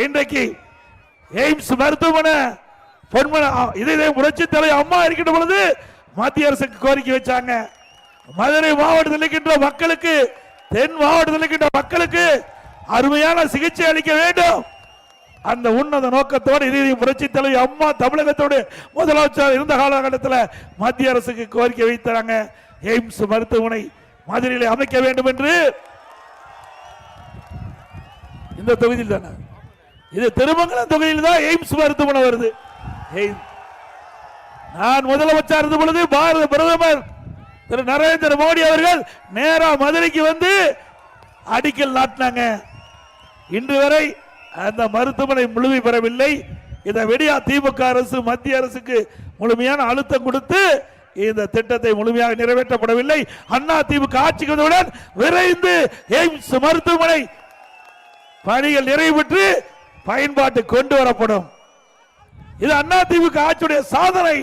இன்றைக்கு எய்ம்ஸ் மருத்துவமனை இதே புரட்சி தலைவர் அம்மா இருக்கின்ற பொழுது மத்திய அரசுக்கு கோரிக்கை வச்சாங்க. மதுரை மாவட்டத்தில் இருக்கின்ற மக்களுக்கு, தென் மாவட்டத்தில் இருக்கின்ற மக்களுக்கு அருமையான சிகிச்சை அளிக்க வேண்டும். அந்த உன்னத நோக்கத்தோடு இதே புரட்சி தலைவர் அம்மா தமிழகத்தோடு முதலமைச்சர் இருந்த காலகட்டத்தில் மத்திய அரசுக்கு கோரிக்கை வைத்தாங்க. எய்ம்ஸ் மருத்துவமனை மதுரையில் அமைக்க வேண்டும் என்று. இந்த தொகுதியில் தானே, இது திருமங்கலம் தொகுதியில் தான் எய்ம்ஸ் மருத்துவமனை வருது. நான் முதலமைச்சர் இருந்த பொழுது பாரத பிரதமர் திரு நரேந்திர மோடி அவர்கள் நேரா மதுரைக்கு வந்து அடிக்கல் நாட்டினாங்க. இன்று வரை அந்த மருத்துவமனை முழுமை பெறவில்லை. இதை விடியா திமுக அரசு மத்திய அரசுக்கு முழுமையான அழுத்தம் கொடுத்து இந்த திட்டத்தை முழுமையாக நிறைவேற்றப்படவில்லை. அண்ணா திமுக ஆட்சிக்கு வந்தவுடன் விரைந்து எய்ம்ஸ் மருத்துவமனை பணிகள் நிறைவு பெற்று பயன்பாட்டு கொண்டு வரப்படும். இது அண்ணா திமுக ஆட்சியுடைய சாதனை.